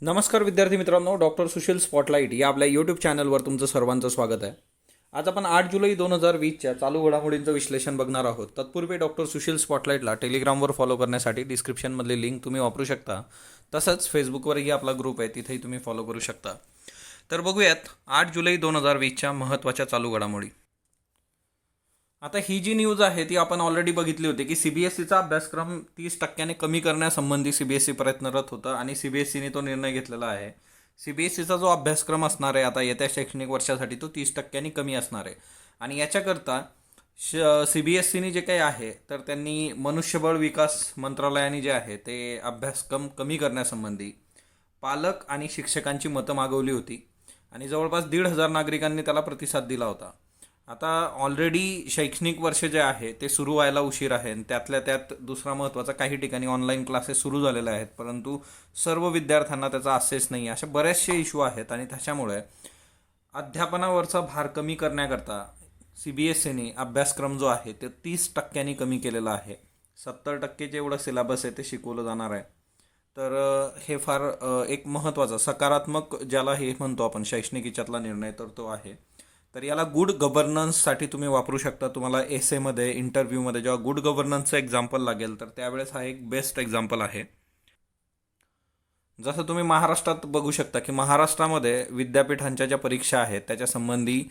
नमस्कार विद्यार्थी मित्रांनो, डॉक्टर सुशील स्पॉटलाईट या आपल्या यूट्यूब चॅनलवर तुमचं सर्वांचं स्वागत आहे. आज आपण 8 जुलै 2020च्या चालू घडामोडींचं विश्लेषण बघणार आहोत. तत्पूर्वी डॉक्टर सुशील स्पॉटलाईटला टेलिग्रामवर फॉलो करण्यासाठी डिस्क्रिप्शनमधली लिंक तुम्ही वापरू शकता. तसंच फेसबुकवरही आपला ग्रुप आहे, तिथेही तुम्ही फॉलो करू शकता. तर बघूयात 8 जुलै 2020च्या महत्त्वाच्या चालू घडामोडी. आता ही जी न्यूज आहे ती आपण ऑलरेडी बघितली होती की सीबीएसईचा अभ्यासक्रम 30% कमी करण्यासंबंधी सीबीएसई प्रयत्नरत होतं आणि सीबीएसईने तो निर्णय घेतलेला आहे. सीबीएसईचा जो अभ्यासक्रम असणार आहे आता येत्या शैक्षणिक वर्षासाठी तो 30% कमी असणार आहे. आणि याच्याकरता सीबीएसईने जे काही आहे तर त्यांनी मनुष्यबळ विकास मंत्रालयाने जे आहे ते अभ्यासक्रम कमी करण्यासंबंधी पालक आणि शिक्षकांची मतं मागवली होती आणि जवळपास 1,500 नागरिकांनी त्याला प्रतिसाद दिला होता. आता ऑलरेडी शैक्षणिक वर्ष जे आहे ते सुरू व्हायला उशीर आहे आणि त्यातल्या त्यात दुसरा महत्त्वाचा काही ठिकाणी ऑनलाईन क्लासेस सुरू झालेले आहेत, परंतु सर्व विद्यार्थ्यांना त्याचा ॲक्सेस नाही. अशा बरेचसे इश्यू आहेत आणि त्याच्यामुळे अध्यापनावरचा भार कमी करण्याकरता सीबीएसईने अभ्यासक्रम जो आहे ते 30% कमी केलेला आहे. 70% जेवढं सिलेबस आहे ते शिकवलं जाणार आहे. तर हे फार एक महत्त्वाचा सकारात्मक ज्याला हे म्हणतो आपण शैक्षणिक याच्यातला निर्णय तर तो आहे. तर याला गुड गव्हर्नन्ससाठी तुम्ही वापरू शकता. तुम्हाला एसेमध्ये इंटरव्ह्यूमध्ये जेव्हा गुड गव्हर्नन्सचं एक्झाम्पल लागेल तर त्यावेळेस हा एक बेस्ट एक्झाम्पल आहे. जसं तुम्ही महाराष्ट्रात बघू शकता की महाराष्ट्रामध्ये विद्यापीठांच्या ज्या परीक्षा आहेत त्याच्यासंबंधी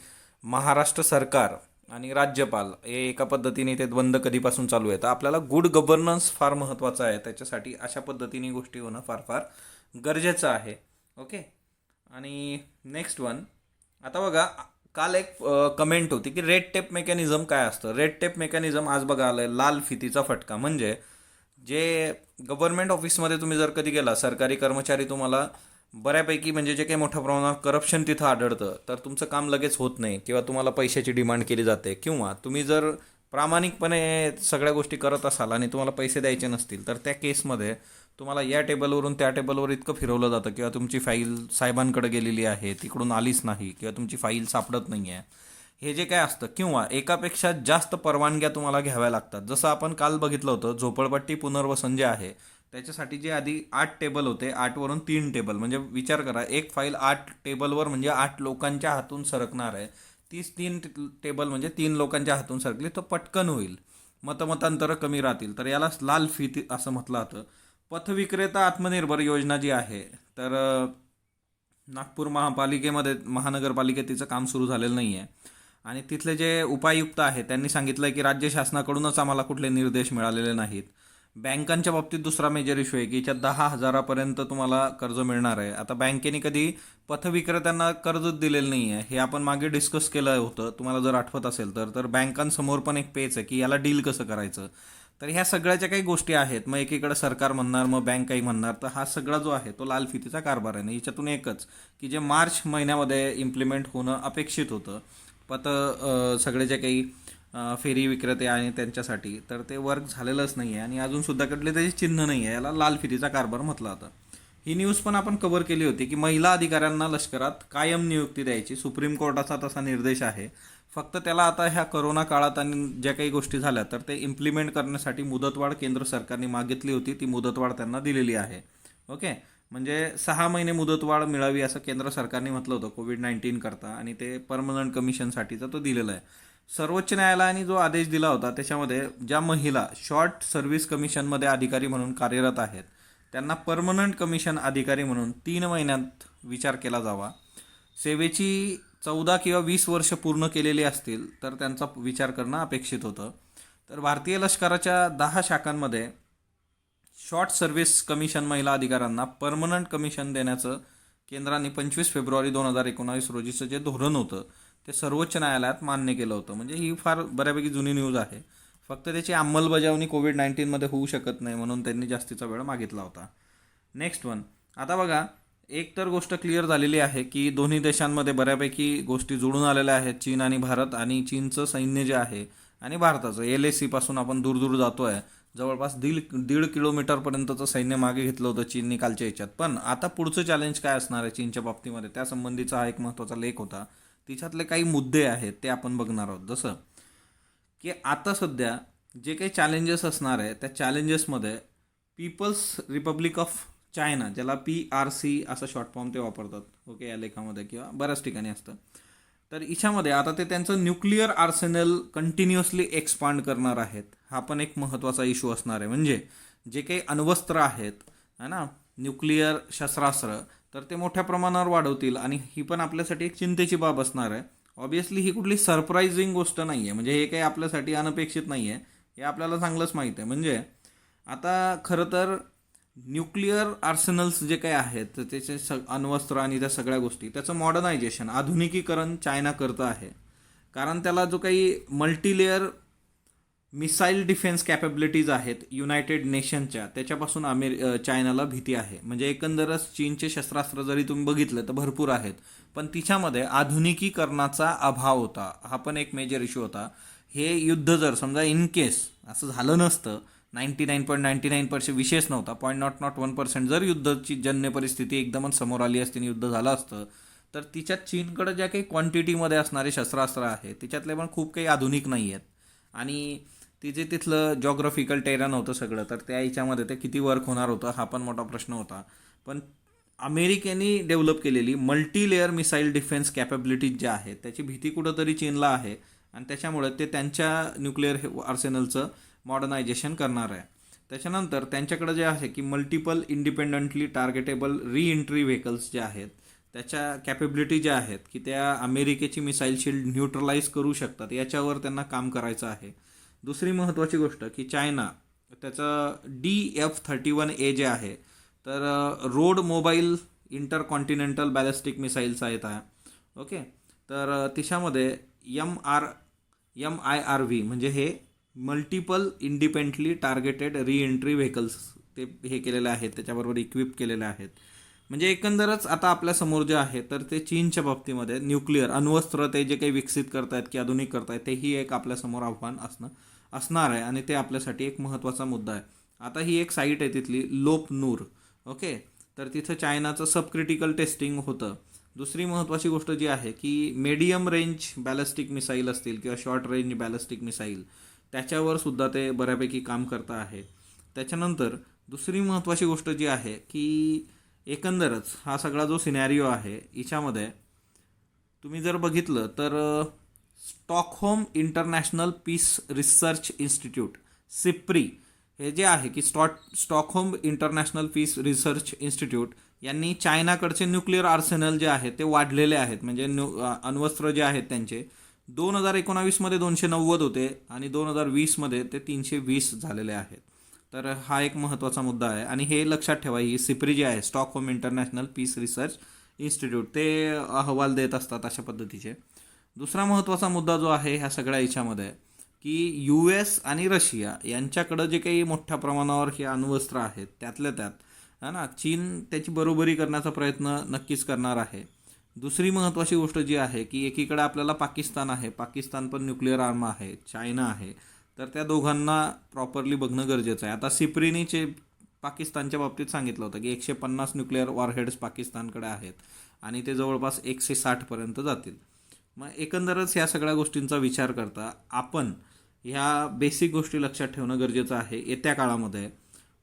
महाराष्ट्र सरकार आणि राज्यपाल हे एका पद्धतीने ते द्वंद्व कधीपासून चालू आहे. तर आपल्याला गुड गव्हर्नन्स फार महत्त्वाचं आहे, त्याच्यासाठी अशा पद्धतीने गोष्टी होणं फार फार गरजेचं आहे. ओके. आणि नेक्स्ट वन, आता बघा काल एक कमेंट होती की रेड टेप मेकॅनिझम काय असतं. रेड टेप मेकॅनिझम आज बघा आलं आहे लाल फितीचा फटका. म्हणजे जे गव्हर्नमेंट ऑफिसमध्ये तुम्ही जर कधी गेला, सरकारी कर्मचारी तुम्हाला बऱ्यापैकी म्हणजे जे काही मोठ्या प्रमाणात करप्शन तिथं आढळतं तर तुमचं काम लगेच होत नाही किंवा तुम्हाला पैशाची डिमांड केली जाते, किंवा तुम्ही जर प्रामाणिकपणे सगळ्या गोष्टी करत असाल आणि तुम्हाला पैसे द्यायचे नसतील तर त्या केसमध्ये तुम्हाला या टेबलवरून त्या टेबलवर इतकं फिरवलं जातं किंवा तुमची फाईल साहेबांकडे गेलेली आहे तिकडून आलीच नाही किंवा तुमची फाईल सापडत नाही आहे, हे जे काय असतं, किंवा एकापेक्षा जास्त परवानग्या तुम्हाला घ्याव्या लागतात. जसं आपण काल बघितलं होतं झोपडपट्टी पुनर्वसन जे आहे त्याच्यासाठी जे आधी 8 टेबल होते, 8वरून 3 टेबल, म्हणजे विचार करा एक फाईल 8 टेबलवर म्हणजे 8 लोकांच्या हातून सरकणार आहे. 3 टेबल म्हणजे 3 लोकांच्या हातून सरकली तर पटकन होईल, मतमतांतरं कमी राहतील. तर याला लाल फी असं म्हटलं जातं. पथविक्रेता आत्मनिर्भर योजना जी आहे तर नागपूर महानगरपालिकेत तिचं काम सुरू झालेलं नाही आहे आणि तिथले जे उपायुक्त आहेत त्यांनी सांगितलं आहे की राज्य शासनाकडूनच आम्हाला कुठले निर्देश मिळालेले नाहीत. बँकांच्या बाबतीत दुसरा मेजर इश्यू आहे की याच्यात 10,000पर्यंत तुम्हाला कर्ज मिळणार आहे. आता बँकेने कधी पथविक्रेत्यांना कर्जच दिलेलं नाही आहे, हे आपण मागे डिस्कस केलं होतं तुम्हाला जर आठवत असेल तर बँकांसमोर पण एक पेच आहे की याला डील कसं करायचं. तर ह्या सगळ्याच्या काही गोष्टी आहेत. मग एकीकडे सरकार म्हणणार, मग बँक काही म्हणणार, तर हा सगळा जो आहे तो लाल फितीचा कारभार आहे. याच्यातून एकच की जे मार्च महिन्यामध्ये इम्प्लिमेंट होणं अपेक्षित होतं सगळे जे काही फेरी विक्रेते आणि त्यांच्यासाठी, तर ते वर्क झालेलंच नाही आहे आणि अजूनसुद्धा कडले त्याचे चिन्ह नाही आहे. याला लाल फितीचा कारभार म्हटलं जातं. ही न्यूज पण आपण कव्हर केली होती की महिला अधिकाऱ्यांना लष्करात कायम नियुक्ती द्यायची सुप्रीम कोर्टाचा तसा निर्देश आहे. फक्त त्याला आता ह्या करोना काळात आणि ज्या काही गोष्टी झाल्या तर ते इम्प्लिमेंट करण्यासाठी मुदतवाढ केंद्र सरकारने मागितली होती, ती मुदतवाढ त्यांना दिलेली आहे. ओके. म्हणजे 6 महिने मुदतवाढ मिळावी असं केंद्र सरकारने म्हटलं होतं कोविड-19 करता आणि ते परमनंट कमिशनसाठीचा तो दिलेला आहे. सर्वोच्च न्यायालयाने जो आदेश दिला होता त्याच्यामध्ये ज्या महिला शॉर्ट सर्व्हिस कमिशनमध्ये अधिकारी म्हणून कार्यरत आहेत त्यांना परमनंट कमिशन अधिकारी म्हणून 3 महिन्यात विचार केला जावा. सेवेची 14 किंवा 20 वर्ष पूर्ण केलेली असतील तर त्यांचा विचार करणं अपेक्षित होतं. तर भारतीय लष्कराच्या 10 शाखांमध्ये शॉर्ट सर्व्हिस कमिशन महिला अधिकाऱ्यांना परमनंट कमिशन देण्याचं केंद्राने 25 फेब्रुवारी 2019 रोजीचं जे धोरण होतं ते सर्वोच्च न्यायालयात मान्य केलं होतं. म्हणजे ही फार बऱ्यापैकी जुनी न्यूज आहे. फक्त त्याची अंमलबजावणी कोविड-19मध्ये होऊ शकत नाही म्हणून त्यांनी जास्तीचा वेळ मागितला होता. नेक्स्ट वन, आता बघा एक तर गोष्ट क्लिअर झालेली आहे की दोन्ही देशांमध्ये बऱ्यापैकी गोष्टी जुळून आलेल्या आहेत, चीन आणि भारत. आणि चीनचं सैन्य जे आहे आणि भारताचं LAC पासून आपण दूर दूर जातो आहे. जवळपास 1.5 किलोमीटरपर्यंतचं सैन्य मागे घेतलं होतं चीननी कालच्या याच्यात. पण आता पुढचं चॅलेंज काय असणार आहे चीनच्या बाबतीमध्ये त्यासंबंधीचा हा एक महत्त्वाचा लेख होता. तिच्यातले काही मुद्दे आहेत ते आपण बघणार आहोत. जसं की आता सध्या जे काही चॅलेंजेस असणार आहे त्या चॅलेंजेसमध्ये पीपल्स रिपब्लिक ऑफ चायना, ज्याला PRC असं शॉर्ट फॉर्म ते वापरतात, ओके, या लेखामध्ये किंवा बऱ्याच ठिकाणी असतं. तर हिच्यामध्ये आता ते त्यांचं न्यूक्लिअर आर्सेनल कंटिन्युअसली एक्सपांड करणार आहेत. हा पण एक महत्त्वाचा इश्यू असणार आहे. म्हणजे जे काही अण्वस्त्र आहेत है ना, न्यूक्लिअर शस्त्रास्त्र, तर ते मोठ्या प्रमाणावर वाढवतील आणि ही पण आपल्यासाठी एक चिंतेची बाब असणार आहे. ऑब्विसली ही कुठली सरप्राइझिंग गोष्ट नाही आहे, म्हणजे हे काही आपल्यासाठी अनपेक्षित नाही आहे, हे आपल्याला चांगलंच माहीत आहे. म्हणजे आता खरं तर न्यूक्लिअर आर्सेनल्स जे काही आहेत तर त्याचे अण्वस्त्र आणि त्या सगळ्या गोष्टी, त्याचं मॉडर्नायझेशन, आधुनिकीकरण चायना करतं आहे. कारण त्याला जो काही मल्टीलेअर मिसाईल डिफेन्स कॅपेबिलिटीज आहेत युनायटेड नेशनच्या, त्याच्यापासून चायनाला भीती आहे. म्हणजे एकंदरच चीनचे शस्त्रास्त्र जरी तुम्ही बघितलं तर भरपूर आहेत, पण तिच्यामध्ये आधुनिकीकरणाचा अभाव होता. हा पण एक मेजर इश्यू होता. हे युद्ध जर समजा इन केस असं झालं नसतं, 99.99% विशेष नव्हता, 0.001% जर युद्धाची जन्य परिस्थिती एकदमच समोर आली असती आणि युद्ध झालं असतं, तर तिच्यात चीनकडे ज्या काही क्वांटिटीमध्ये असणारे शस्त्रास्त्र आहेत तिच्यातले पण खूप काही आधुनिक नाही आहेत. आणि तिचे तिथलं जॉग्राफिकल टेरन होतं सगळं, तर त्या याच्यामध्ये ते किती वर्क होणार होतं हा पण मोठा प्रश्न होता. पण अमेरिकेने डेव्हलप केलेली मल्टीलेअर मिसाईल डिफेन्स कॅपेबिलिटीज ज्या आहेत त्याची भीती कुठंतरी चीनला आहे आणि त्याच्यामुळे ते त्यांच्या न्यूक्लिअर आर्सेनलचं मॉडर्नायझेशन करणार आहे. त्याच्यानंतर त्यांच्याकडे जे आहे की मल्टिपल इंडिपेंडंटली टार्गेटेबल री-एंट्री व्हेकल्स जे आहेत त्याच्या कॅपेबिलिटी ज्या आहेत की त्या अमेरिकेची मिसाईल शील्ड न्यूट्रलाइज करू शकतात, याच्यावर त्यांना काम करायचं आहे. दुसरी महत्त्वाची गोष्ट की चायना त्याचं DF-31A जे आहे तर road mobile intercontinental ballistic missiles आहेत हा, ओके. तर तिच्यामध्ये MIRV म्हणजे हे multiple independently targeted re-entry vehicles ते हे केलेले आहेत, त्याच्याबरोबर इक्विप केलेले आहेत. म्हणजे एकंदरच आता आपल्यासमोर जे आहे तर ते चीनच्या बाबतीमध्ये न्यूक्लिअर अण्वस्त्र ते जे काही विकसित करतायत की आधुनिक करतायत तेही एक आपल्यासमोर आव्हान असणार आहे आणि ते आपल्यासाठी एक महत्त्वाचा मुद्दा आहे. आता ही एक साईट आहे तिथली लोपनूर, ओके. तर तिथं चायनाचं सब क्रिटिकल टेस्टिंग होतं. दुसरी महत्त्वाची गोष्ट जी आहे की मीडियम रेंज बॅलिस्टिक मिसाईल असतील किंवा शॉर्ट रेंज बॅलिस्टिक मिसाईल त्याच्यावर सुद्धा ते बऱ्यापैकी काम करतं आहे. त्याच्यानंतर दुसरी महत्त्वाची गोष्ट जी आहे की एकंदरच हा सगळा जो सिनॅरिओ आहे याच्यामध्ये तुम्ही जर बघितलं तर Stockholm International Peace Research Institute SIPRI हे जे आहे की Stockholm International Peace Research Institute यांनी चायनाकडचे न्यूक्लिअर आर्सेनल जे आहेत ते वाढलेले आहेत. म्हणजे अण्वस्त्र जे आहेत त्यांचे 2019मध्ये 290 होते आणि 2020मध्ये ते 320 झालेले आहेत. तर हा एक महत्त्वाचा मुद्दा आहे आणि हे लक्षात ठेवा, ही SIPRI जे आहे Stockholm International Peace Research Institute ते अहवाल देत असतात अशा पद्धतीचे. दुसरा महत्त्वाचा मुद्दा जो आहे ह्या सगळ्या याच्यामध्ये की US आणि रशिया यांच्याकडं जे काही मोठ्या प्रमाणावर हे अण्वस्त्र आहेत त्यातल्या त्यात है ना, चीन त्याची बरोबरी करण्याचा प्रयत्न नक्कीच करणार आहे. दुसरी महत्त्वाची गोष्ट जी आहे की एकीकडे आपल्याला पाकिस्तान आहे, पाकिस्तान पण न्यूक्लिअर आर्म आहे, चायना आहे, तर त्या दोघांना प्रॉपरली बघणं गरजेचं आहे. आता SIPRIचे पाकिस्तानच्या बाबतीत सांगितलं होतं की 150 न्यूक्लिअर वॉरहेड्स पाकिस्तानकडे आहेत आणि ते जवळपास 160पर्यंत जातील. मग एकंदरच ह्या सगळ्या गोष्टींचा विचार करता आपण ह्या बेसिक गोष्टी लक्षात ठेवणं गरजेचं आहे येत्या काळामध्ये.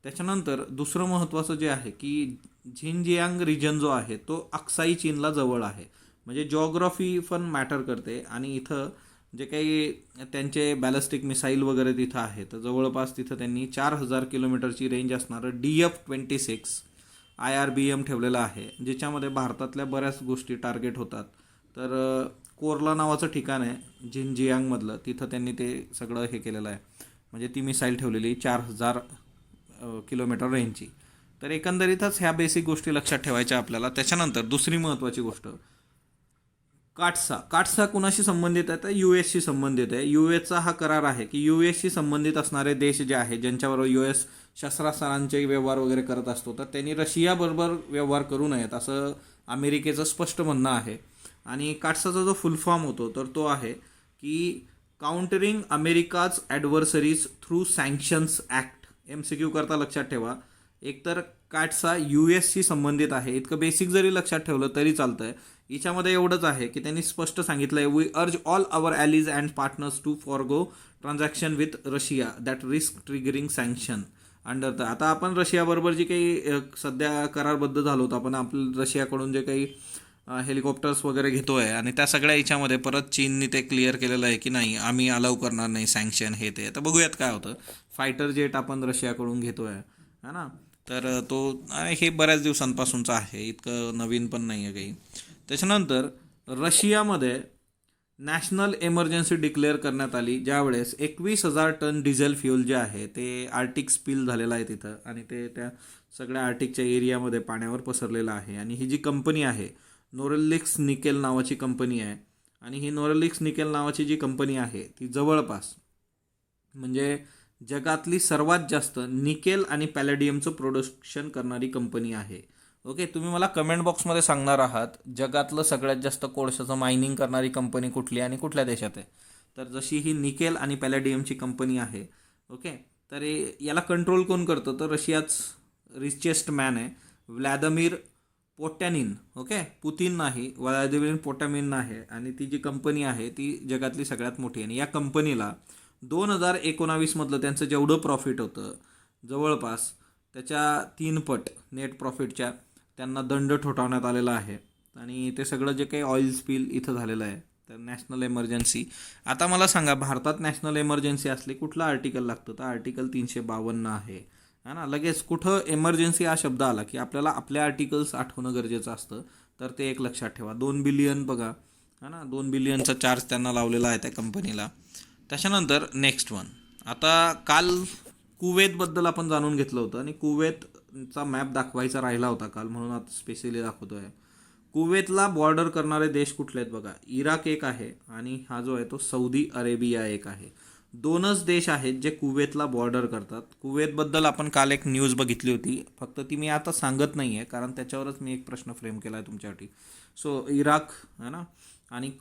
त्याच्यानंतर दुसरं महत्त्वाचं जे आहे की झिंजियांग रिजन जो आहे तो अक्साई चीनला जवळ आहे. म्हणजे जॉग्राफी पण मॅटर करते आणि इथं जे काही त्यांचे बॅलिस्टिक मिसाईल वगैरे तिथं आहे तर जवळपास तिथं त्यांनी 4000 किलोमीटरची रेंज असणारं DF-26 IRBM ठेवलेलं आहे, ज्याच्यामध्ये भारतातल्या बऱ्याच गोष्टी टार्गेट होतात. तर कोरला नावाचं ठिकाण आहे झिंजियांगमधलं, तिथं त्यांनी ते सगळं हे केलेलं आहे. म्हणजे ती मिसाईल ठेवलेली 4000 किलोमीटर रेंजची. तर एकंदरीतच ह्या बेसिक गोष्टी लक्षात ठेवायच्या आपल्याला. त्याच्यानंतर दुसरी महत्त्वाची गोष्ट काट्सा कुणाशी संबंधित आहे तर US संबंधित आहे. USचा हा करार आहे की US संबंधित असणारे देश जे आहेत ज्यांच्याबरोबर US शस्त्रास्त्रांचे व्यवहार वगैरे करत असतो तर त्यांनी रशियाबरोबर व्यवहार करू नयेत असं अमेरिकेचं स्पष्ट म्हणणं आहे. आणि काट्साचा जो फुल फॉर्म होतो तर तो आहे की countering America's adversaries through sanctions act. MCQ करता लक्षात ठेवा, एकतर काट्सा US संबंधित आहे, इतकं बेसिक जरी लक्षात ठेवलं तरी चालतं आहे. याच्यामध्ये एवढंच आहे की त्यांनी स्पष्ट सांगितलं आहे, we urge all our allies and partners to forgo transaction with Russia that risk triggering sanction. Under आता आपण रशियाबरोबर जी काही सध्या करारबद्ध झालो होतो आपण, आपलं रशियाकडून जे काही हेलिकॉप्टर्स वगैरे घेतोय आणि त्या सगळ्या याच्यामध्ये परत चीनने ते क्लिअर केलेलं आहे की नाही आम्ही अलाउ करणार नाही सँक्शन हे ते. तर बघूयात काय होतं. फायटर जेट आपण रशियाकडून घेतोय है ना. तर तो हे बऱ्याच दिवसांपासूनचं आहे, इतकं नवीन पण नाही आहे काही. त्याच्यानंतर रशियामध्ये नॅशनल एमर्जन्सी डिक्लेअर करण्यात आली, ज्यावेळेस 21,000 टन डिझेल फ्यूल जे आहे ते आर्टिक स्पिल झालेलं आहे तिथं, आणि ते त्या सगळ्या आर्टिकच्या एरियामध्ये पाण्यावर पसरलेलं आहे. आणि ही जी कंपनी आहे नोरेलिक्स निकेल नावाची कंपनी आहे, आणि ही नोरेलिक्स निकेल नावाची जी कंपनी आहे ती जवळपास म्हणजे जगातली सर्वात जास्त निकेल आणि पॅलेडियमचं प्रोडक्शन करणारी कंपनी आहे. ओके, तुम्ही मला कमेंट बॉक्समध्ये सांगणार आहात जगातलं सगळ्यात जास्त कोळशाचं मायनिंग करणारी कंपनी कुठली आणि कुठल्या देशात आहे. तर जशी ही निकेल आणि पॅलेडियमची कंपनी आहे, ओके, तर याला कंट्रोल कोण करतं तर रशियाच रिचेस्ट मॅन आहे व्लादिमीर पोटॅनिन. ओके, पुतिन नाही, व्लादिमीर पोटॅमिन आहे. आणि ती जी कंपनी आहे ती जगातली सगळ्यात मोठी आहे. आणि या कंपनीला 2019 मधलं त्यांचं जेवढं प्रॉफिट होतं जवळपास त्याच्या 3 पट नेट प्रॉफिटच्या त्यांना दंड ठोठावण्यात आलेला आहे. आणि ते सगळं जे काही ऑइल स्पिल इथं झालेलं आहे. तर नॅशनल एमर्जन्सी, आता मला सांगा भारतात नॅशनल एमर्जन्सी असली कुठलं आर्टिकल लागतं तर आर्टिकल 352 आहे ना. लगेच कुठं एमर्जन्सी हा शब्द आला की आपल्याला आपल्या आर्टिकल्स आठवणं गरजेचं असतं. तर ते एक लक्षात ठेवा. 2 बिलियन बघा है ना, 2 बिलियनचा चार्ज त्यांना लावलेला आहे त्या कंपनीला. त्याच्यानंतर नेक्स्ट वन, आता काल कुवेतबद्दल आपण जाणून घेतलं होतं आणि कुवेतचा मॅप दाखवायचा राहिला होता काल, म्हणून आता स्पेशली दाखवतो आहे. कुवेतला बॉर्डर करणारे देश कुठले आहेत बघा. इराक एक आहे आणि हा जो आहे तो सौदी अरेबिया एक आहे. 2च देश आहेत जे कुवेतला बॉर्डर करतात. कुवेतबद्दल आपण काल एक न्यूज बघितली होती, फक्त ती मी आता सांगत नाही आहे कारण त्याच्यावरच मी एक प्रश्न फ्रेम केला आहे तुमच्यासाठी. सो इराक है ना आणि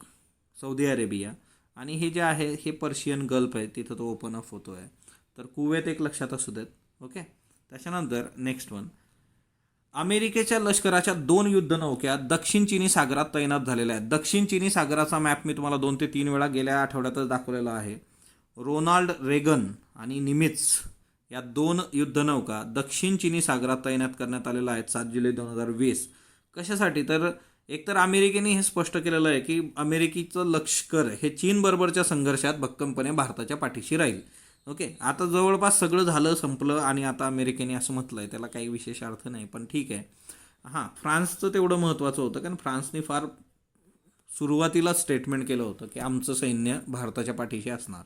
सौदी अरेबिया, आणि हे जे आहे हे पर्शियन गल्फ आहे, तिथं तो ओपन अप होतो आहे. तर कुवेत एक लक्षात असू देत. ओके, त्याच्यानंतर नेक्स्ट वन, अमेरिकेच्या लष्कराच्या 2 युद्धनौक्या दक्षिण चिनी सागरात तैनात झालेल्या आहेत. दक्षिण चिनी सागराचा मॅप मी तुम्हाला 2 ते 3 वेळा गेल्या आठवड्यातच दाखवलेला आहे. रोनाल्ड रेगन आणि निमित्स या 2 युद्धनौका दक्षिण चिनी सागरात तैनात करण्यात आलेल्या आहेत 7 जुलै 2020. कशासाठी तर एकतर अमेरिकेने हे स्पष्ट केलेलं आहे की अमेरिकेचं लष्कर हे चीनबरोबरच्या संघर्षात भक्कमपणे भारताच्या पाठीशी राहील. ओके, आता जवळपास सगळं झालं संपलं आणि आता अमेरिकेने असं म्हटलं आहे, त्याला काही विशेष अर्थ नाही पण ठीक आहे. हां, फ्रान्सचं तेवढं महत्त्वाचं होतं कारण फ्रान्सने फार सुरुवातीला स्टेटमेंट केलं होतं की आमचं सैन्य भारताच्या पाठीशी असणार.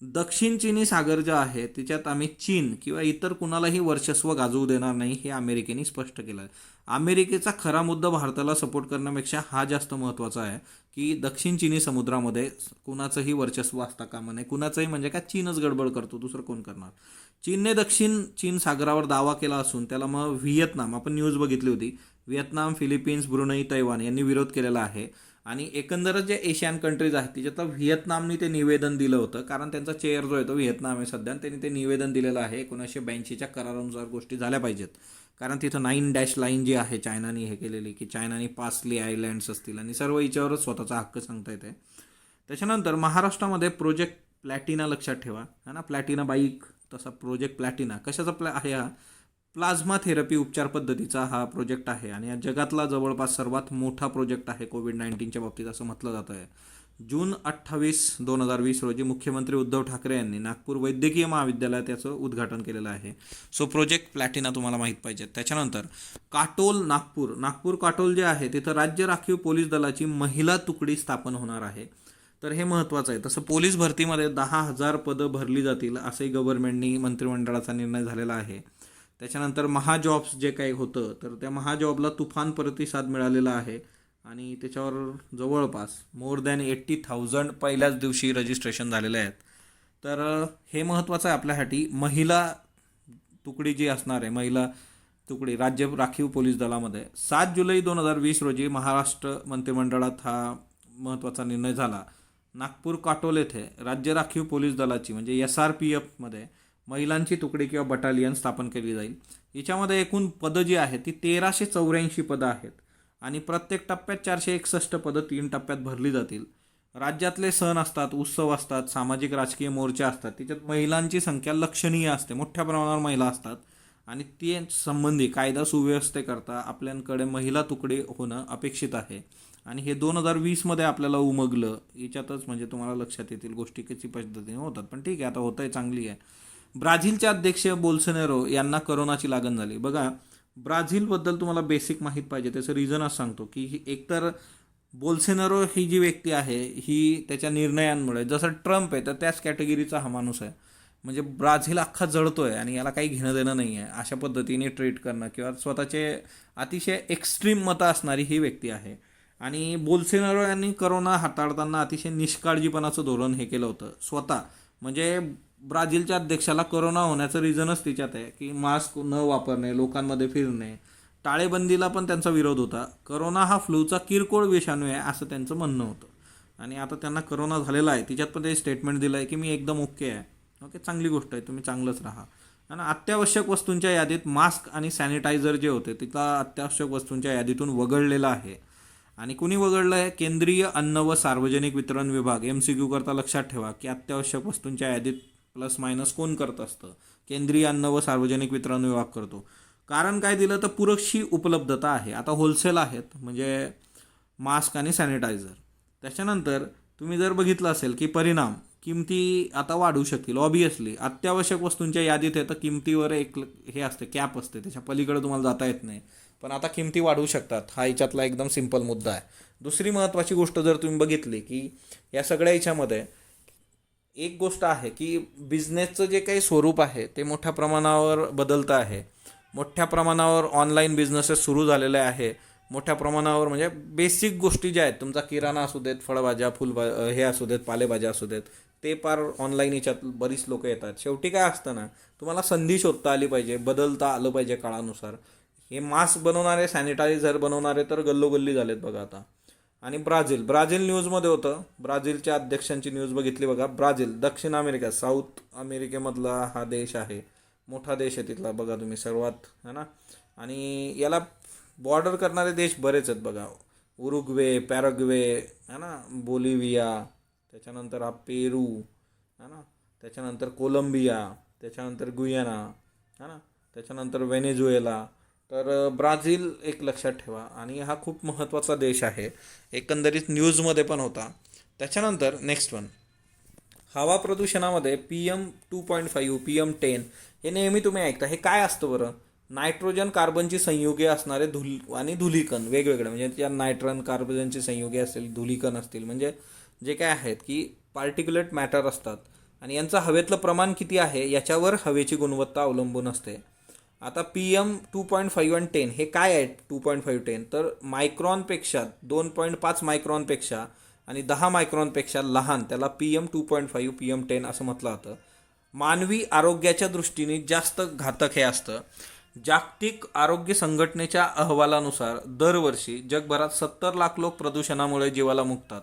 दक्षिण चिनी सागर जे आहे त्याच्यात आम्ही चीन किंवा इतर कुणालाही वर्चस्व गाजवू देणार नाही हे अमेरिकेने स्पष्ट केलं आहे. अमेरिकेचा खरा मुद्दा भारताला सपोर्ट करण्यापेक्षा हा जास्त महत्त्वाचा आहे की दक्षिण चिनी समुद्रामध्ये कुणाचंही वर्चस्व असता कामा नये. कुणाचंही म्हणजे काय, चीनच गडबड करतो, दुसरं कोण करणार. चीनने दक्षिण चीन सागरावर दावा केला असून त्याला मग व्हिएतनाम, आपण न्यूज बघितली होती, व्हिएतनाम, फिलिपिन्स, ब्रुनई, तैवान यांनी विरोध केलेला आहे. आणि एकंदरच जे एशियन कंट्रीज आहेत त्याच्यातलं व्हिएतनामने ते निवेदन दिलं होतं कारण त्यांचा चेअर जो आहे तो व्हिएतनाम आहे सध्या. त्यांनी ते निवेदन दिलेलं आहे 1982च्या करारानुसार गोष्टी झाल्या पाहिजेत. कारण तिथं 9 डॅश लाईन जी आहे चायनाने हे केलेली की चायनाने पासली आयलँड्स असतील आणि सर्व हिच्यावरच स्वतःचा हक्क सांगता येते. त्याच्यानंतर महाराष्ट्रामध्ये प्रोजेक्ट प्लॅटिना लक्षात ठेवा है ना, प्लॅटिना बाईक तसा प्रोजेक्ट प्लॅटिना कशाचा आहे हा प्लाझ्मा थेरपी उपचार पद्धतीचा हा प्रोजेक्ट आहे आणि या जगातला जवळपास सर्वात मोठा प्रोजेक्ट आहे कोविड-19च्या बाबतीत असं म्हटलं जातं आहे. जून 28, 2020 रोजी मुख्यमंत्री उद्धव ठाकरे यांनी नागपूर वैद्यकीय महाविद्यालयात याचं उद्घाटन केलेलं आहे. सो प्रोजेक्ट प्लॅटिना तुम्हाला माहीत पाहिजे. त्याच्यानंतर काटोल नागपूर काटोल जे आहे तिथं राज्य राखीव पोलीस दलाची महिला तुकडी स्थापन होणार आहे. तर हे महत्त्वाचं आहे. तसं पोलीस भरतीमध्ये 10,000 पदं भरली जातील असंही गव्हर्नमेंटनी मंत्रिमंडळाचा निर्णय झालेला आहे. त्याच्यानंतर महाजॉब्स जे काही होतं तर त्या महाजॉबला तुफान प्रतिसाद मिळालेला आहे आणि त्याच्यावर जवळपास मोर दॅन 80,000 पहिल्याच दिवशी रजिस्ट्रेशन झालेले आहेत. तर हे महत्त्वाचं आहे आपल्यासाठी. महिला तुकडी जी असणार आहे, महिला तुकडी राज्य राखीव पोलीस दलामध्ये 7 जुलै 2020 रोजी महाराष्ट्र मंत्रिमंडळात हा महत्त्वाचा निर्णय झाला. नागपूर काटोल येथे राज्य राखीव पोलीस दलाची म्हणजे SRPFमध्ये महिलांची तुकडी किंवा बटालियन स्थापन केली जाईल. याच्यामध्ये एकूण पदं जी आहेत ती 1384 पदं आहेत आणि प्रत्येक टप्प्यात 461 पदं 3 टप्प्यात भरली जातील. राज्यातले सण असतात, उत्सव असतात, सामाजिक राजकीय मोर्चे असतात, त्याच्यात महिलांची संख्या लक्षणीय असते, मोठ्या प्रमाणावर महिला असतात आणि ती संबंधी कायदा सुव्यवस्थेकरता आपल्याकडे महिला तुकडे होणं अपेक्षित आहे. आणि हे 2020मध्ये आपल्याला उमगलं, याच्यातच म्हणजे तुम्हाला लक्षात येतील गोष्टी कशी पद्धतीने होतात. पण ठीक आहे, आता होत आहे, चांगली आहे. ब्राझीलचे अध्यक्ष बोल्सोनारो यांना करोनाची लागण झाली. बघा, ब्राझीलबद्दल तुम्हाला बेसिक माहीत पाहिजे, त्याचं रिझनच सांगतो की एकतर बोल्सोनारो ही जी व्यक्ती आहे ही त्याच्या निर्णयांमुळे, जसं ट्रम्प आहे तर त्याच कॅटेगरीचा हा माणूस आहे. म्हणजे ब्राझील अख्खा जळतोय आणि याला काही घेणं देणं नाही आहे, अशा पद्धतीने ट्रीट करणं किंवा स्वतःचे अतिशय एक्स्ट्रीम मतं असणारी ही व्यक्ती आहे. आणि बोल्सोनारो यांनी करोना हाताळताना अतिशय निष्काळजीपणाचं धोरण हे केलं होतं स्वतः. म्हणजे ब्राझीलच्या अध्यक्षाला करोना होण्याचं रिझनच तिच्यात आहे की मास्क न वापरणे, लोकांमध्ये फिरणे, टाळेबंदीला पण त्यांचा विरोध होता. करोना हा फ्लूचा किरकोळ विषाणू आहे असं त्यांचं म्हणणं होतं. आणि आता त्यांना करोना झालेला आहे, तिच्यात पण ते स्टेटमेंट दिलं आहे की मी एकदम ओके आहे. ओके, चांगली गोष्ट आहे, तुम्ही चांगलंच राहा. आणि अत्यावश्यक वस्तूंच्या यादीत मास्क आणि सॅनिटायझर जे होते तिथला अत्यावश्यक वस्तूंच्या यादीतून वगळलेला आहे. आणि कुणी वगळलं आहे? केंद्रीय अन्न व सार्वजनिक वितरण विभाग. MCQ करता लक्षात ठेवा की अत्यावश्यक वस्तूंच्या यादीत प्लस मायनस कोण करत असतं? केंद्रीय अन्न व सार्वजनिक वितरण विभाग करतो. कारण काय दिलं तर पुरेशी उपलब्धता आहे. आता होलसेल आहेत म्हणजे मास्क आणि सॅनिटायझर. त्याच्यानंतर तुम्ही जर बघितलं असेल की परिणाम, किमती आता वाढू शकतील. ऑबियसली अत्यावश्यक वस्तूंच्या यादीत आहे तर किमतीवर एक हे असते, कॅप असते, त्याच्या पलीकडे तुम्हाला जाता येत नाही. पण आता किमती वाढू शकतात, हा याच्यातला एकदम सिंपल मुद्दा आहे. दुसरी महत्त्वाची गोष्ट जर तुम्ही बघितली की या सगळ्या याच्यामध्ये एक गोष्ट आहे की बिझनेसचं जे काही स्वरूप आहे ते मोठ्या प्रमाणावर बदलतं आहे. मोठ्या प्रमाणावर ऑनलाईन बिझनेसेस सुरू झालेले आहे. मोठ्या प्रमाणावर म्हणजे बेसिक गोष्टी ज्या आहेत, तुमचा किराणा असू देत, फळभाज्या, हे असू देत, पालेभाज्या असू देत, ते पार ऑनलाईन याच्यात बरीच लोक येतात. शेवटी काय असतं ना, तुम्हाला संधी शोधता आली पाहिजे, बदलता आलं पाहिजे काळानुसार. हे मास्क बनवणारे, सॅनिटायझर बनवणारे तर गल्लोगल्ली झालेत बघा आता. आणि ब्राझील न्यूजमध्ये होतं, ब्राझीलच्या अध्यक्षांची न्यूज बघितली बघा. ब्राझील दक्षिण अमेरिका, साऊथ अमेरिकेमधला हा देश आहे, मोठा देश आहे तिथला बघा तुम्ही, सर्वात है ना. आणि याला बॉर्डर करणारे देश बरेच आहेत बघा. उरुग्वे, पॅराग्वे है ना, बोलिव्हिया, त्याच्यानंतर हा पेरू है ना, त्याच्यानंतर कोलंबिया, त्याच्यानंतर गुयाना है ना, त्याच्यानंतर व्हेनेझुएला. तर ब्राझील एक लक्षात ठेवा आणि हा खूप महत्त्वाचा देश आहे, एकंदरीत न्यूजमध्ये पण होता. त्याच्यानंतर नेक्स्ट वन, हवा प्रदूषणामध्ये PM2.5, PM10 हे नेहमी तुम्ही ऐकता. हे काय असतं बरं? नायट्रोजन कार्बनची संयुगे असणारे आणि धुलीकण वेगवेगळे, म्हणजे त्या नायट्रन कार्बनची संयुगे असतील, धुलीकण असतील, म्हणजे जे काय आहेत की पार्टिक्युलेट मॅटर असतात. आणि यांचं हवेतलं प्रमाण किती आहे याच्यावर हवेची गुणवत्ता अवलंबून असते. आता PM2.5 आणि 10 हे काय आहे? 2.5-10 तर मायक्रॉनपेक्षा 2.5 मायक्रॉनपेक्षा आणि 10 मायक्रॉनपेक्षा लहान, त्याला PM2.5, PM10 असं म्हटलं जातं. मानवी आरोग्याच्या दृष्टीने जास्त घातक हे असतं. जागतिक आरोग्य संघटनेच्या अहवालानुसार दरवर्षी जगभरात 70 लाख लोक प्रदूषणामुळे जीवाला मुकतात.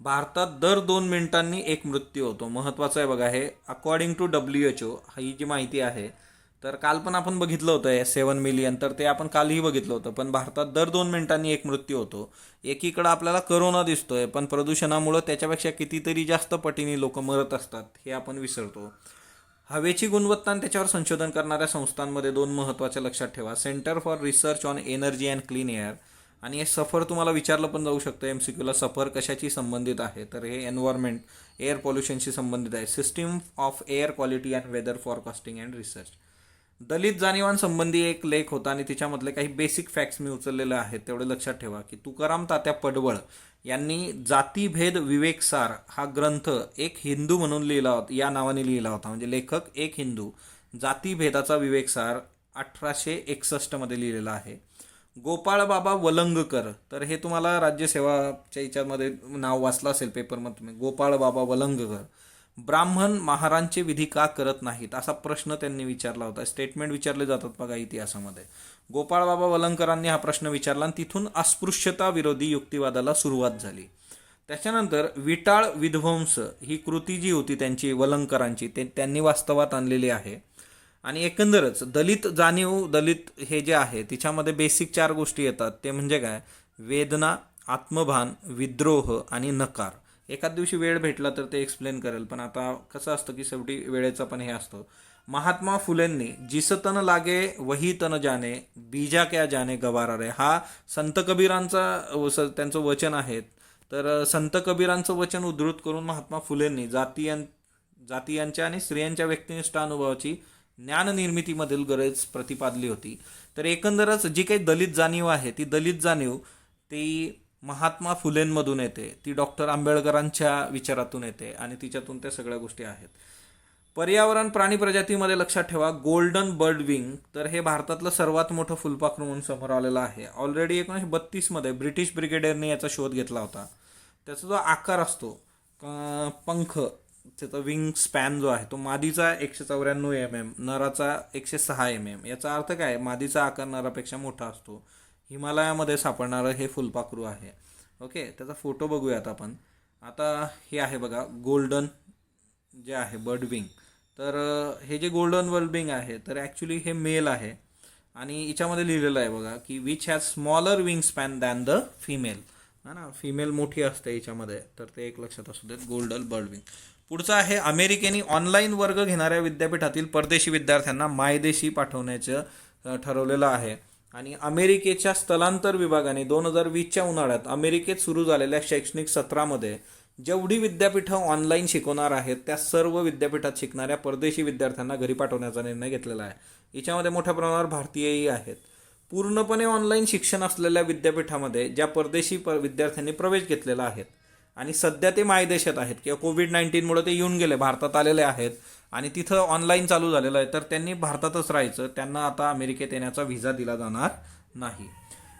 भारतात दर 2 मिनिटांनी एक मृत्यू होतो. महत्त्वाचं आहे बघा हे, अकॉर्डिंग टू WHO ही जी माहिती आहे. तर काल पण आपण बघितलं होतं 7 मिलियन, तर ते आपण कालही बघितलं होतं. पण भारतात दर 2 मिनिटांनी एक मृत्यू होतो. एकीकडं आपल्याला करोना दिसतोय, पण प्रदूषणामुळं त्याच्यापेक्षा कितीतरी जास्त पटीने लोक मरत असतात, हे आपण विसरतो. हवेची गुणवत्ता आणि त्याच्यावर संशोधन करणाऱ्या संस्थांमध्ये 2 महत्त्वाच्या लक्षात ठेवा. Centre for research on energy and clean air. आणि हे सफर तुम्हाला विचारलं पण जाऊ शकतं MCQला, सफर कशाशी संबंधित आहे? तर हे एन्व्हायरमेंट, एअर पॉल्युशनशी संबंधित आहे. System of air quality and weather forecasting and research. दलित जाणीवांसंबंधी एक लेख होता आणि तिच्यामधले काही बेसिक फॅक्ट्स मी उचललेले आहेत, तेवढे लक्षात ठेवा. की तुकाराम तात्या पडवळ यांनी जातीभेद विवेकसार हा ग्रंथ एक हिंदू म्हणून लिहिला होता, या नावाने लिहिला होता. म्हणजे लेखक एक हिंदू, जातीभेदाचा विवेकसार 1861 मध्ये लिहिलेला आहे. गोपाळबाबा वलंगकर, तर हे तुम्हाला राज्यसेवाच्या याच्यामध्ये नाव वाचलं असेल पेपरमध्ये तुम्ही, गोपाळबाबा वलंगकर. ब्राह्मण महारांचे विधी का करत नाहीत असा प्रश्न त्यांनी विचारला होता. स्टेटमेंट विचारले जातात बघा इतिहासामध्ये. गोपाळबाबा वलंगकरांनी हा प्रश्न विचारला आणि तिथून अस्पृश्यता विरोधी युक्तिवादाला सुरुवात झाली. त्याच्यानंतर विटाळ विध्वंस ही कृती जी होती त्यांची, वलंगकरांची, ते त्यांनी वास्तवात आणलेली आहे. आणि एकंदरच दलित जाणीव, दलित हे जे आहे तिच्यामध्ये बेसिक 4 गोष्टी येतात. ते म्हणजे काय? वेदना, आत्मभान, विद्रोह आणि नकार. एखाद दिवशी वेळ भेटला तर ते एक्सप्लेन करेल, पण आता कसं असतं की शेवटी वेळेचा पण हे असतो. महात्मा फुलेंनी जिस तन लागे वही तन जाने, बीजा क्या जाने गवारा रे, हा संत कबीरांचा त्यांचं वचन आहे. तर संत कबीरांचं वचन उद्धृत करून महात्मा फुलेंनी जातीयांच्या आणि स्त्रियांच्या व्यक्तिनिष्ठ अनुभवाची ज्ञाननिर्मितीमधील गरज प्रतिपादली होती. तर एकंदरच जी काही दलित जाणीव आहे, ती दलित जाणीव ती महात्मा फुलेंमधून येते, ती डॉक्टर आंबेडकरांच्या विचारातून येते आणि तिच्यातून त्या सगळ्या गोष्टी आहेत. पर्यावरण प्राणी प्रजातीमध्ये लक्षात ठेवा, गोल्डन बर्ड विंग, तर हे भारतातलं सर्वात मोठं फुलपाखरू म्हणून समोर आलेलं आहे. ऑलरेडी 1932 ब्रिटिश ब्रिगेडियरने याचा शोध घेतला होता. त्याचा जो आकार असतो, पंख, त्याचा विंग स्पॅन जो आहे तो मादीचा 194 mm, नराचा 106 mm. याचा अर्थ काय, मादीचा आकार नरापेक्षा मोठा असतो. हिमालयामध्ये सापडणारं हे फुलपाखरू आहे. ओके, त्याचा फोटो बघूयात आपण. आता हे आहे बघा गोल्डन जे आहे बर्ड विंग. तर हे जे गोल्डन बर्ड विंग आहे तर ॲक्च्युली हे मेल आहे आणि हिच्यामध्ये लिहिलेलं आहे बघा की which has smaller wing span than the female. हा ना, फिमेल मोठी असते हिच्यामध्ये, तर ते एक लक्षात असू देत, गोल्डन बर्ड विंग. पुढचं आहे, अमेरिकेने ऑनलाईन वर्ग घेणाऱ्या विद्यापीठातील परदेशी विद्यार्थ्यांना मायदेशी पाठवण्याचं ठरवलेलं आहे. आणि अमेरिकेच्या स्थलांतर विभागाने 2020च्या उन्हाळ्यात अमेरिकेत सुरू झालेल्या शैक्षणिक सत्रामध्ये जेवढी विद्यापीठं ऑनलाईन शिकवणार आहेत त्या सर्व विद्यापीठात शिकणाऱ्या परदेशी विद्यार्थ्यांना घरी पाठवण्याचा निर्णय घेतलेला आहे. याच्यामध्ये मोठ्या प्रमाणावर भारतीयही आहेत. पूर्णपणे ऑनलाईन शिक्षण असलेल्या विद्यापीठामध्ये ज्या परदेशी विद्यार्थ्यांनी प्रवेश घेतलेला आहे आणि सध्या ते मायदेशात आहेत किंवा कोविड-19मुळे ते येऊन गेले, भारतात आलेले आहेत आणि तिथं ऑनलाईन चालू झालेलं आहे, तर त्यांनी भारतातच राहायचं. त्यांना आता अमेरिकेत येण्याचा व्हिसा दिला जाणार नाही.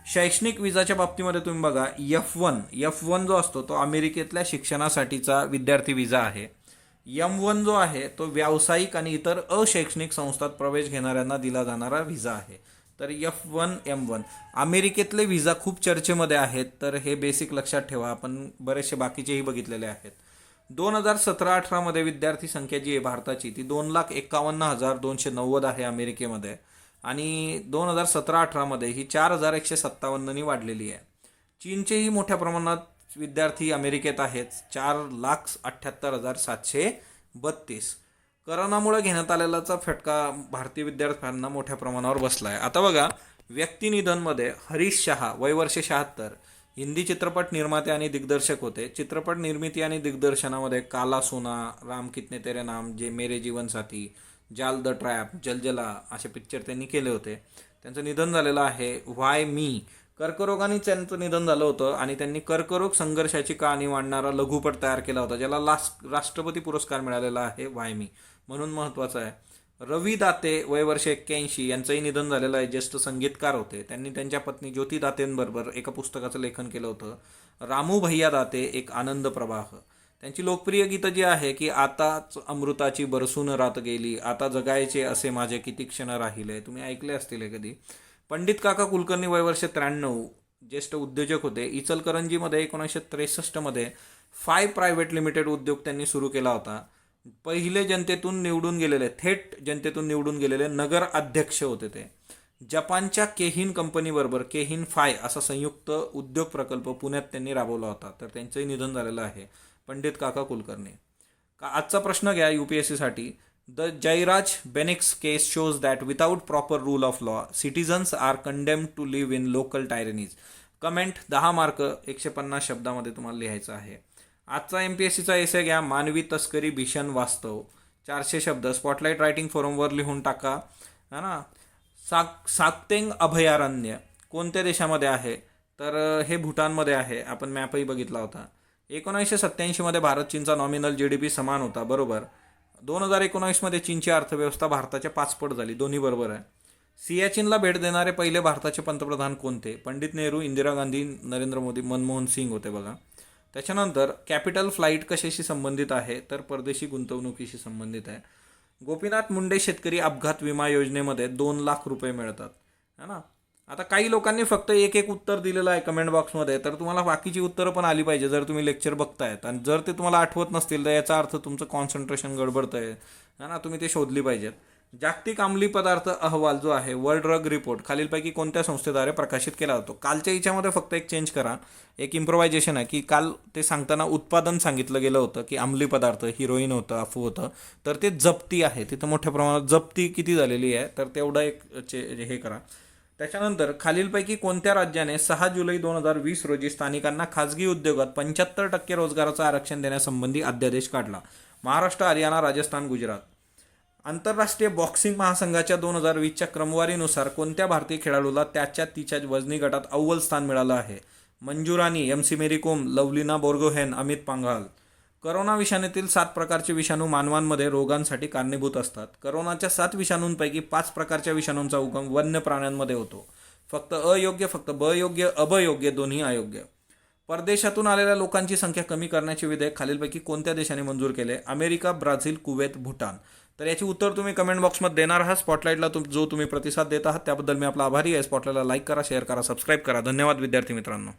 शैक्षणिक विजाच्या बाबतीमध्ये तुम्ही बघा, F1 जो असतो तो अमेरिकेतल्या शिक्षणासाठीचा विद्यार्थी विजा आहे. M1 जो आहे तो व्यावसायिक आणि इतर अशैक्षणिक संस्थात प्रवेश घेणाऱ्यांना दिला जाणारा व्हिसा आहे. तर F1, M1 अमेरिकेतले व्हिसा खूप चर्चेमध्ये आहेत, तर हे बेसिक लक्षात ठेवा. आपण बरेचसे बाकीचेही बघितलेले आहेत. 2017-18 विद्यार्थी संख्या जी आहे भारताची ती 2,51,290 आहे अमेरिकेमध्ये आणि 2017-18 ही 4,157 वाढलेली आहे. चीनचेही मोठ्या प्रमाणात विद्यार्थी अमेरिकेत आहेत, 4,78,732. करोनामुळे घेण्यात आलेलाचा फटका भारतीय विद्यार्थ्यांना मोठ्या प्रमाणावर बसला आहे. आता बघा, व्यक्तिनिधनमध्ये हरीश शहा, वय वर्ष 76, हिंदी चित्रपट निर्माते आणि दिग्दर्शक होते. चित्रपट निर्मिती आणि दिग्दर्शनामध्ये काला सोना, राम कितने तेरे नाम, जे मेरे जीवन साथी, जाल द ट्रॅप, जलजला असे पिक्चर त्यांनी केले होते. त्यांचं निधन झालेलं आहे. व्हाय मी, कर्करोगाने त्यांचं निधन झालं होतं आणि त्यांनी कर्करोग संघर्षाची कहाणी मांडणारा लघुपट तयार केला होता, ज्याला राष्ट्रपती पुरस्कार मिळालेला आहे. व्हाय मी म्हणून महत्त्वाचं आहे. रवी दाते, वय वर्ष 81, यांचंही निधन झालेलं आहे. ज्येष्ठ संगीतकार होते. त्यांनी त्यांच्या पत्नी ज्योती दातेंबरोबर एका पुस्तकाचं लेखन केलं होतं. रामू भैया दाते, एक आनंद प्रवाह. त्यांची लोकप्रिय गीतं जी आहे की आताच अमृताची बरसून रात गेली, आता जगायचे असे माझे किती क्षण राहिले, तुम्ही ऐकले असतील कधी. पंडित काका कुलकर्णी, वय वर्ष 93, ज्येष्ठ उद्योजक होते. इचलकरंजीमध्ये 1963 फाय प्रायव्हेट लिमिटेड उद्योग त्यांनी सुरू केला होता. पहिले जनतेतून निवडून गेलेले, थेट जनतेतून निवडून गेलेले नगर अध्यक्ष होते ते. जपानच्या केहिन कंपनीबरोबर केहिन फाय असा संयुक्त उद्योग प्रकल्प पुण्यात त्यांनी राबवला होता. तर त्यांचंही निधन झालेलं आहे, पंडित काका कुलकर्णी. आजचा प्रश्न घ्या UPSCसाठी. The Jayaraj Bennix case shows that without proper rule of law citizens are condemned to live in local tyrannies. Comment 10 mark, 150 शब्दामध्ये तुम्हाला लिहायचं आहे. आजचा MPSCचा एसे घ्या, मानवी तस्करी भीषण वास्तव, 400 शब्द. स्पॉटलाईट रायटिंग फोरमवर लिहून टाका, है ना. साक्तेंग अभयारण्य कोणत्या देशामध्ये आहे, तर हे भूटानमध्ये आहे. आपण मॅपही बघितला होता. 1987 भारत चीनचा नॉमिनल GDP समान होता, बरोबर. 2019 चीनची अर्थव्यवस्था भारताच्या 5 पट झाली, दोन्ही बरोबर आहे. सियाचीनला भेट देणारे पहिले भारताचे पंतप्रधान कोणते, पंडित नेहरू, इंदिरा गांधी, नरेंद्र मोदी, मनमोहन सिंग होते बघा. त्याच्यानंतर कॅपिटल फ्लाईट कशाशी संबंधित आहे, तर परदेशी गुंतवणुकीशी संबंधित आहे. गोपीनाथ मुंडे शेतकरी अपघात विमा योजनेमध्ये 2 लाख रुपये मिळतात, है ना. आता काही लोकांनी फक्त एक उत्तर दिलेलं आहे कमेंट बॉक्समध्ये, तर तुम्हाला बाकीची उत्तरं पण आली पाहिजे जर तुम्ही लेक्चर बघतायत. आणि जर ते तुम्हाला आठवत नसतील तर याचा अर्थ तुमचं कॉन्सन्ट्रेशन गडबडतं आहे, है ना. तुम्ही ते शोधली पाहिजेत. जागतिक अंमली पदार्थ अहवाल जो आहे वर्ल्ड ड्रग रिपोर्ट खालीलपैकी कोणत्या संस्थेद्वारे प्रकाशित केला जातो? कालच्या याच्यामध्ये फक्त एक चेंज करा, एक इम्प्रोव्हायझेशन आहे की काल ते सांगताना उत्पादन सांगितलं गेलं होतं की अंमली पदार्थ हिरोईन होतं, अफू होतं, तर ते जप्ती आहे. तिथं मोठ्या प्रमाणात जप्ती किती झालेली आहे तर तेवढं एक हे करा. त्याच्यानंतर खालीलपैकी कोणत्या राज्याने 6 जुलै 2020 रोजी स्थानिकांना खाजगी उद्योगात 75% रोजगाराचं आरक्षण देण्यासंबंधी अध्यादेश काढला? महाराष्ट्र, हरियाणा, राजस्थान, गुजरात. आंतरराष्ट्रीय बॉक्सिंग महासंघाच्या 2020च्या क्रमवारीनुसार कोणत्या भारतीय खेळाडूला तिच्या वजनी गटात अव्वल स्थान मिळालं आहे? मंजू राणी, MC मेरी कोम, लवलिना बोर्गोहेन, अमित पांघाल. करोना विषाणूतील 7 प्रकारचे विषाणू मानवांमध्ये रोगांसाठी कारणीभूत असतात. करोनाच्या 7 विषाणूंपैकी 5 प्रकारच्या विषाणूंचा उगम वन्य प्राण्यांमध्ये होतो. फक्त अयोग्य, फक्त बयोग्य, अभयोग्य, दोन्ही अयोग्य. परदेशातून आलेल्या लोकांची संख्या कमी करण्याचे विधेयक खालीलपैकी कोणत्या देशाने मंजूर केले? America, Brazil, Kuwait, Bhutan. तर याची उत्तर तुम्ही कमेंट बॉक्समध्ये देणार आहात. स्पॉटलाईटला जो तुम्ही प्रतिसाद देत आहात त्याबद्दल मी आपला आभारी आहे. स्पॉटलाईटला लाईक करा, शेअर करा, सबस्क्राईब करा. धन्यवाद विद्यार्थी मित्रांनो.